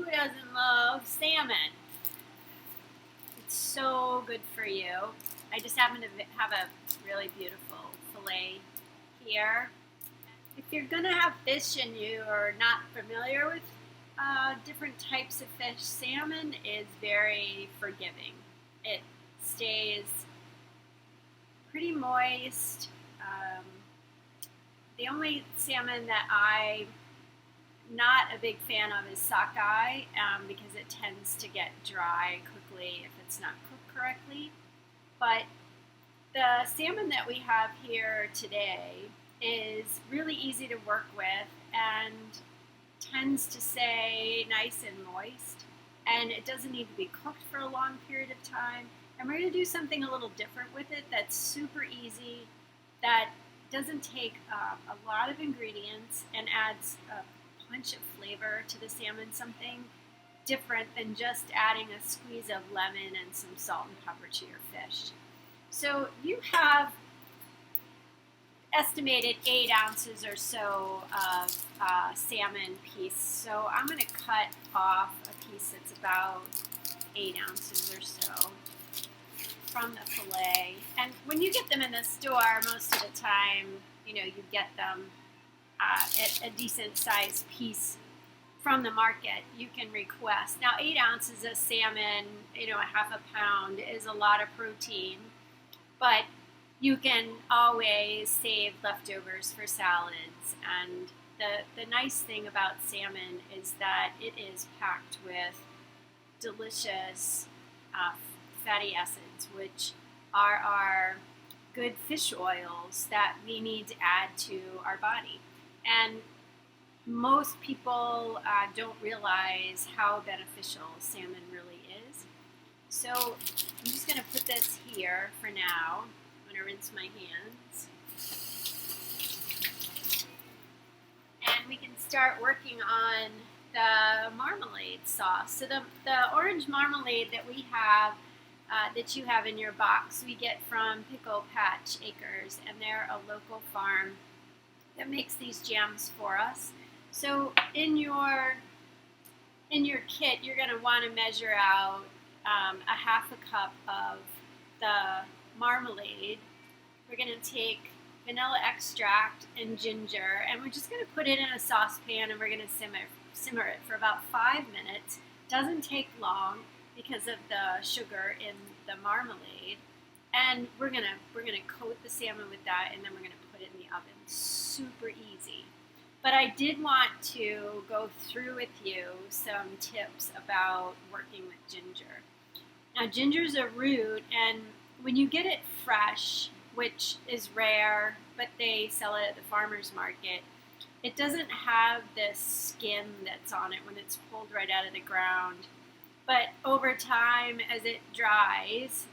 Who doesn't love salmon? It's so good for you. I just happen to have a really beautiful filet here. If you're gonna have fish and you are not familiar with different types of fish, salmon is very forgiving. It stays pretty moist. The only salmon that I'm not a big fan of is sockeye because it tends to get dry quickly if it's not cooked correctly. But the salmon that we have here today is really easy to work with and tends to stay nice and moist, and it doesn't need to be cooked for a long period of time. And we're going to do something a little different with it that's super easy, that doesn't take a lot of ingredients and adds a punch of flavor to the salmon, something different than just adding a squeeze of lemon and some salt and pepper to your fish. So you have estimated 8 ounces or so of salmon piece. So I'm going to cut off a piece that's about 8 ounces or so from the filet. And when you get them in the store, most of the time, you get them at a decent sized piece from the market. You can request. Now, 8 ounces of salmon, a half a pound is a lot of protein, but you can always save leftovers for salads. And the nice thing about salmon is that it is packed with delicious fatty acids, which are our good fish oils that we need to add to our body. And most people don't realize how beneficial salmon really is. So I'm just going to put this here for now. I'm going to rinse my hands. And we can start working on the marmalade sauce. So the orange marmalade that we have, that you have in your box, we get from Pickle Patch Acres, and they're a local farm that makes these jams for us. So in your kit, you're going to want to measure out a half a cup of the marmalade. We're going to take vanilla extract and ginger, and we're just going to put it in a saucepan, and we're going to simmer it for about 5 minutes. Doesn't take long because of the sugar in the marmalade. And we're gonna coat the salmon with that, and then we're gonna put it in the oven. Super easy. But I did want to go through with you some tips about working with ginger. Now, ginger's a root, and when you get it fresh, which is rare, but they sell it at the farmer's market, it doesn't have this skin that's on it when it's pulled right out of the ground. But over time, as it dries,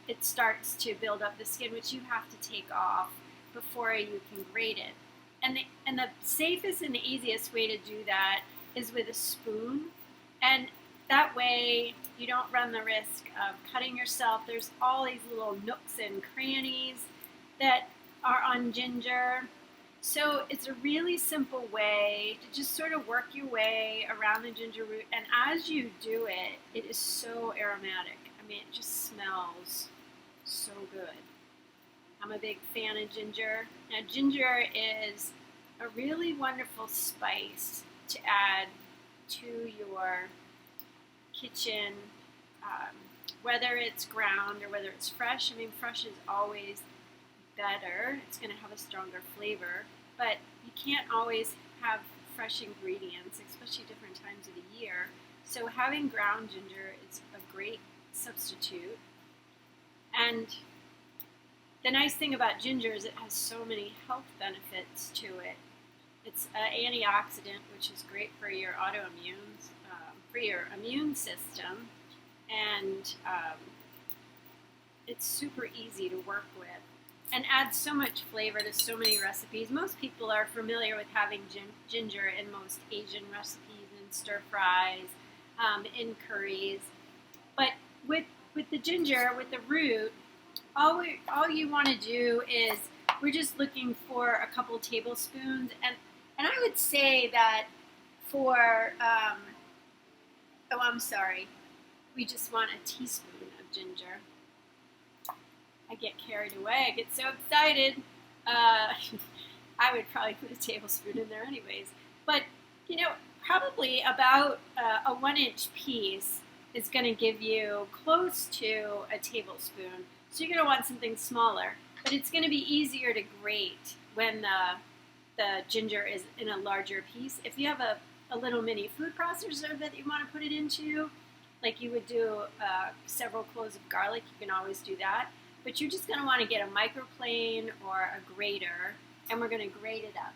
it starts to build up the skin, which you have to take off before you can grate it. And the safest and the easiest way to do that is with a spoon. And that way, you don't run the risk of cutting yourself. There's all these little nooks and crannies that are on ginger. So it's a really simple way to just sort of work your way around the ginger root. And as you do it, it is so aromatic. I mean, it just smells so good. I'm a big fan of ginger. Now, ginger is a really wonderful spice to add to your kitchen, whether it's ground or whether it's fresh. I mean, fresh is always better. It's going to have a stronger flavor, but you can't always have fresh ingredients, especially different times of the year. So having ground ginger is a great substitute. And the nice thing about ginger is it has so many health benefits to it. It's an antioxidant, which is great for your for your immune system, and it's super easy to work with and adds so much flavor to so many recipes. Most people are familiar with having ginger in most Asian recipes, in stir fries, in curries. But with the ginger, with the root, all you want to do is, we're just looking for a couple tablespoons, and I would say that for Oh, I'm sorry. We just want a teaspoon of ginger. I get carried away. I get so excited. I would probably put a tablespoon in there anyways. But, you know, probably about a 1-inch piece is going to give you close to a tablespoon. So you're going to want something smaller. But it's going to be easier to grate when the ginger is in a larger piece. If you have a little mini food processor that you want to put it into, like you would do several cloves of garlic, you can always do that. But you're just going to want to get a microplane or a grater, and we're going to grate it up.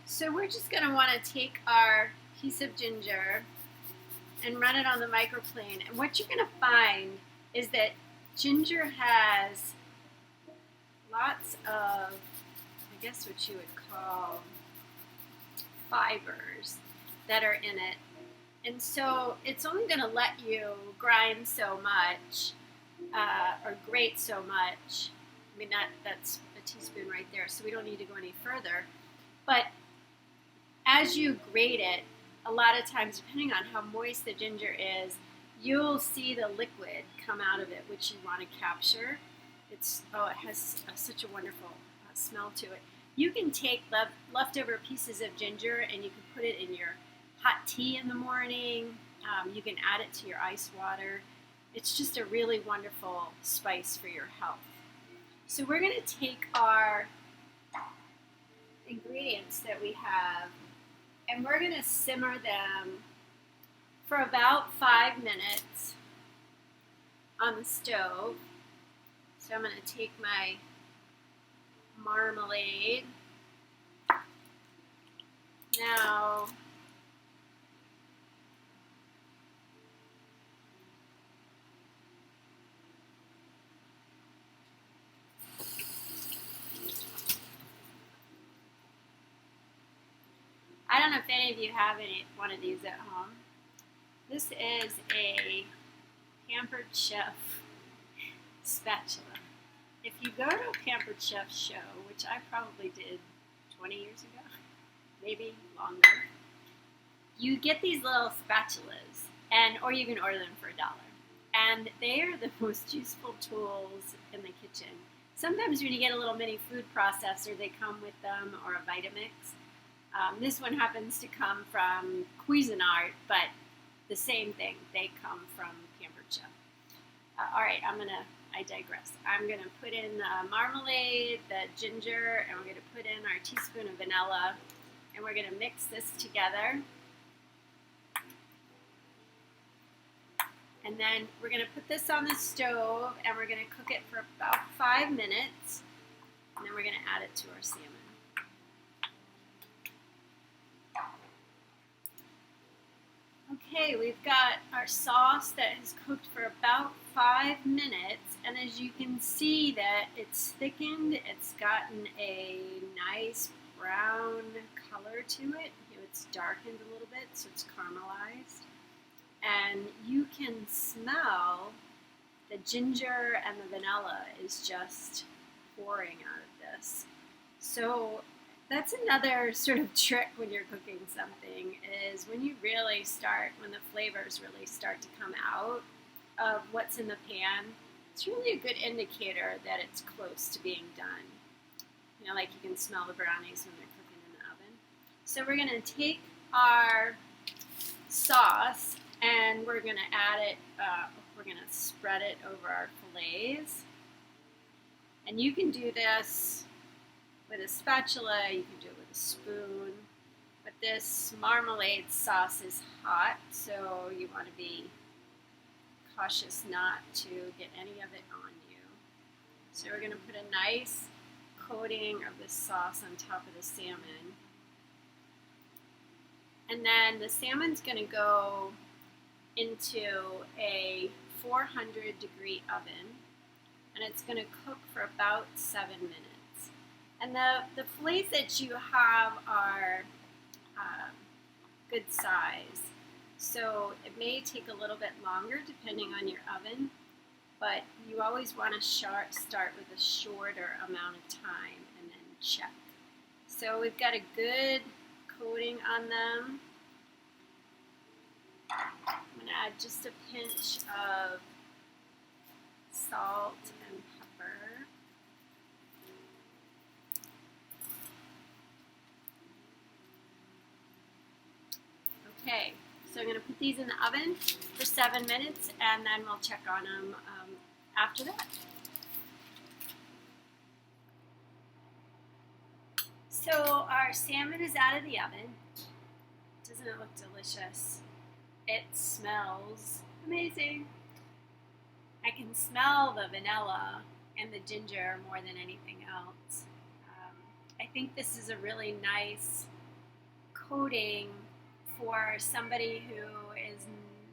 So we're just going to want to take our piece of ginger and run it on the microplane. And what you're going to find is that ginger has lots of, I guess what you would call fibers that are in it. And so it's only going to let you grind so much or grate so much. I mean, that's a teaspoon right there, so we don't need to go any further. But as you grate it, a lot of times, depending on how moist the ginger is, you'll see the liquid come out of it, which you want to capture. It has such a wonderful smell to it. You can take leftover pieces of ginger and you can put it in your hot tea in the morning. You can add it to your ice water. It's just a really wonderful spice for your health. So we're going to take our ingredients that we have and we're going to simmer them for about 5 minutes on the stove. So I'm going to take my marmalade. Now, I don't know if any of you have one of these at home. This is a Pampered Chef spatula. If you go to a Pampered Chef show, which I probably did 20 years ago, maybe longer, you get these little spatulas, or you can order them for $1. And they are the most useful tools in the kitchen. Sometimes when you get a little mini food processor, they come with them, or a Vitamix. This one happens to come from Cuisinart, but the same thing. They come from Pampered Chef. All right, I digress. I'm going to put in the marmalade, the ginger, and we're going to put in our teaspoon of vanilla, and we're going to mix this together. And then we're going to put this on the stove, and we're going to cook it for about 5 minutes, and then we're going to add it to our salmon. Okay, we've got our sauce that has cooked for about 5 minutes, and as you can see that it's thickened, it's gotten a nice brown color to it. It's darkened a little bit, so it's caramelized. And you can smell the ginger and the vanilla is just pouring out of this. So that's another sort of trick when you're cooking something, is when the flavors really start to come out of what's in the pan, it's really a good indicator that it's close to being done. You know, like you can smell the brownies when they're cooking in the oven. So we're going to take our sauce and we're going to add it, we're going to spread it over our fillets. And you can do this with a spatula, you can do it with a spoon, but this marmalade sauce is hot, so you want to be cautious not to get any of it on you. So we're going to put a nice coating of this sauce on top of the salmon. And then the salmon's going to go into a 400 degree oven, and it's going to cook for about 7 minutes. And the fillets that you have are good size, so it may take a little bit longer depending on your oven, but you always want to start with a shorter amount of time and then check. So we've got a good coating on them. I'm going to add just a pinch of salt and pepper. Okay, so I'm going to put these in the oven for 7 minutes, and then we'll check on them after that. So our salmon is out of the oven. Doesn't it look delicious? It smells amazing. I can smell the vanilla and the ginger more than anything else. I think this is a really nice coating for somebody who is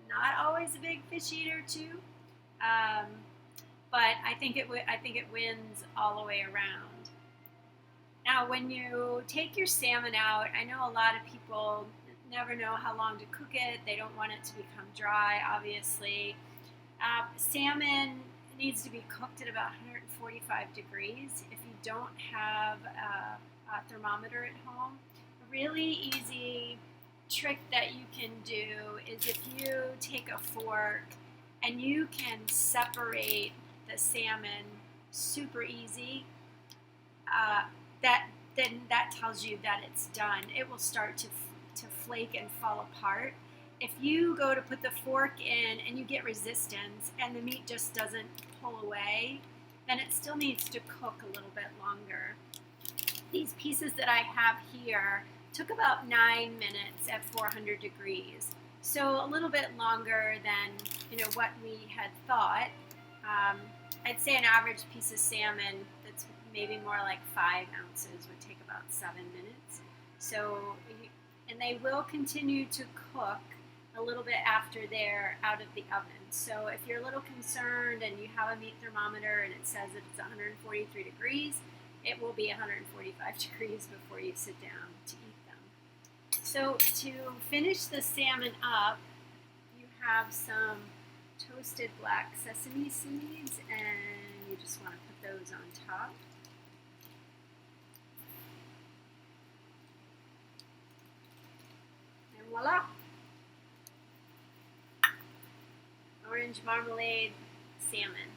not always a big fish eater too, but I think it wins all the way around. Now, when you take your salmon out, I know a lot of people never know how long to cook it. They don't want it to become dry, obviously. Salmon needs to be cooked at about 145 degrees. If you don't have a thermometer at home, a really easy trick that you can do is if you take a fork and you can separate the salmon super easy, then that tells you that it's done. It will start to flake and fall apart. If you go to put the fork in and you get resistance and the meat just doesn't pull away, then it still needs to cook a little bit longer. These pieces that I have here took about 9 minutes at 400 degrees, so a little bit longer than what we had thought. I'd say an average piece of salmon that's maybe more like 5 ounces would take about 7 minutes. So, and they will continue to cook a little bit after they're out of the oven. So if you're a little concerned and you have a meat thermometer and it says that it's 143 degrees, it will be 145 degrees before you sit down to eat them. So to finish the salmon up, you have some toasted black sesame seeds, and you just want to put those on top. And voila! Orange marmalade salmon.